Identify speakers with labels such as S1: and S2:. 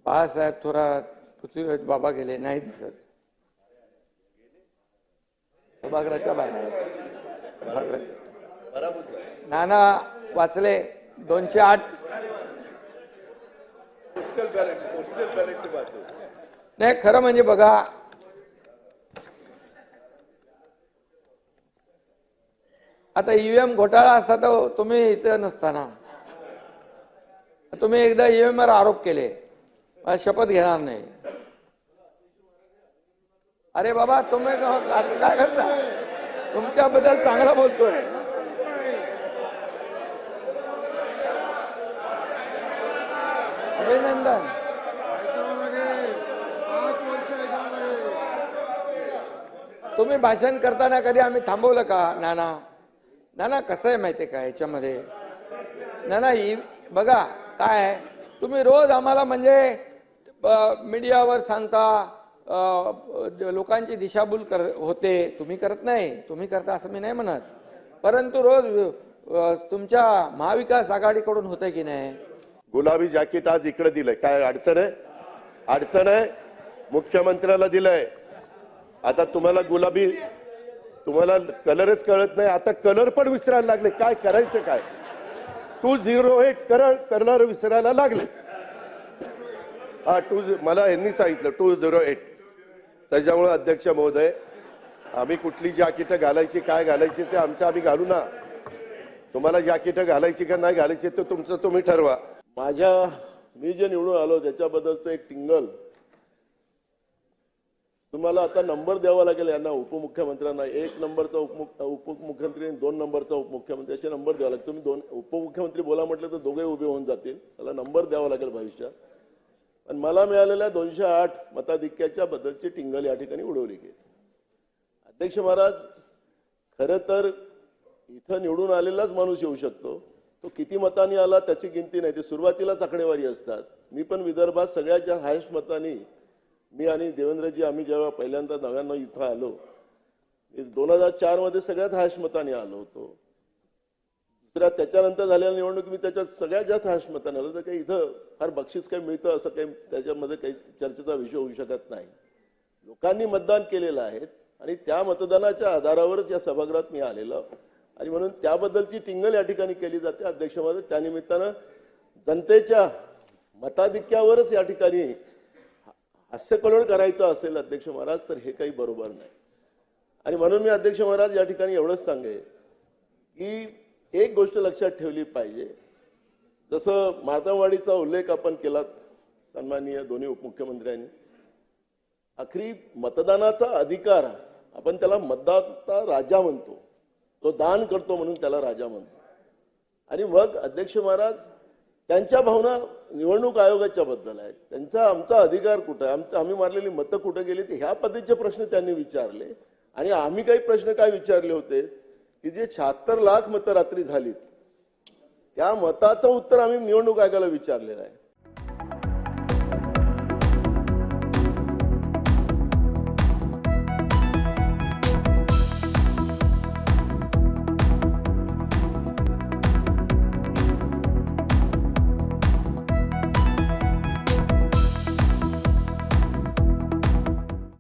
S1: बाळासाहेब थोरात, पृथ्वीराज बाबा गेले, नाही दिसत. सभागृहाच्या बाहेर नाना वाचले 208. नाही, खरं म्हणजे बघा, आता ईव्हीएम घोटाळा असता तर तुम्ही इथं नसताना. तुम्ही एकदा ईव्हीएम वर आरोप केले, शपथ घेणार नाही. अरे बाबा, तुम्ही असं काय करता? तुमच्याबद्दल चांगला बोलतोय. अभिनंदन. तुम्ही भाषण करताना कधी आम्ही थांबवलं का? नाना नाना कसं आहे माहितीये का याच्यामध्ये? नाना बघा काय आहे, तुम्ही रोज आम्हाला म्हणजे मीडियावर सांगता, लोकांची दिशाभूल होते. तुम्ही करत नाही, तुम्ही करता असं मी नाही म्हणत, परंतु रोज तुमच्या महाविकास आघाडीकडून होतंय की नाही?
S2: गुलाबी जॅकेट आज इकडे दिलंय, काय अडचण आहे? अडचण आहे? मुख्यमंत्र्याला दिलंय. आता तुम्हाला तुम्हाला कलरच कळत नाही, आता कलर पण विसरायला लागले. काय करायचं काय? 208 कलर विसरायला लागले. मला यांनी सांगितलं 208. त्याच्यामुळे अध्यक्ष महोदय, आम्ही कुठली जॅकेट घालायची, काय घालायची ते आमचं आम्ही घालू ना. तुम्हाला जॅकेट घालायची का नाही घालायची ते तुमचं तुम्ही ठरवा. मी जे निवडून आलो त्याच्याबद्दलचं एक टिंगल तुम्हाला आता नंबर द्यावा लागेल यांना, उपमुख्यमंत्र्यांना. 1 नंबरचा उपमुख्यमंत्री आणि 2 नंबरचा उपमुख्यमंत्री असे नंबर द्यावा लागेल. तुम्ही 2 उपमुख्यमंत्री बोला म्हटलं तर दोघे उभे होऊन जातील. त्याला नंबर द्यावा लागेल भविष्यात. पण मला मिळालेल्या 208 मताधिक्याच्या बद्दलची टिंगल या ठिकाणी उडवली गेली. अध्यक्ष महाराज, खरं तर इथं निवडून आलेलाच माणूस येऊ शकतो. तो किती मतांनी आला त्याची गिनती नाही, ते सुरुवातीलाच आकडेवारी असतात. मी पण विदर्भात सगळ्यात हायस्ट मतांनी, मी आणि देवेंद्रजी आम्ही जेव्हा पहिल्यांदा 99 इथं आलो, 2004 मध्ये सगळ्यात हायस्ट मतांनी आलो होतो. त्याच्यानंतर झालेल्या निवडणूक मी त्याच्यात सगळ्यात जास्त हायस्ट मतांनी आलो. तर काही इथं फार बक्षीस काही मिळतं असं काही त्याच्यामध्ये काही चर्चेचा विषय होऊ शकत नाही. लोकांनी मतदान केलेलं आहे आणि त्या मतदानाच्या आधारावरच या सभागृहात मी आलेलो आणि म्हणून त्याबद्दलची टिंगल या ठिकाणी केली जाते. अध्यक्ष महोदय, त्यानिमित्तानं जनतेच्या मताधिक्यावरच या ठिकाणी हास्यकल्लोळ करायचं असेल अध्यक्ष महाराज तर हे काही बरोबर नाही. आणि म्हणून मी अध्यक्ष महाराज या ठिकाणी एवढंच सांगेन की एक गोष्ट लक्षात ठेवली पाहिजे. जसं मातंगवाडीचा उल्लेख आपण केलात सन्माननीय दोन्ही उपमुख्यमंत्र्यांनी, आखरी मतदानाचा अधिकार आपण त्याला मतदाता राजा म्हणतो, तो दान करतो म्हणून त्याला राजा म्हणतो. आणि मग अध्यक्ष महाराज त्यांच्या भावना निवडणूक आयोगाच्या बद्दल आहेत. त्यांचा आमचा अधिकार कुठे आहे, आम्ही मारलेली मतं कुठे गेली, ह्या पद्धतीचे प्रश्न त्यांनी विचारले. आणि आम्ही काही प्रश्न काय विचारले होते की जे 76 लाख मतं रात्री झालीत त्या मताचं उत्तर आम्ही निवडणूक आयोगाला विचारलेलं आहे.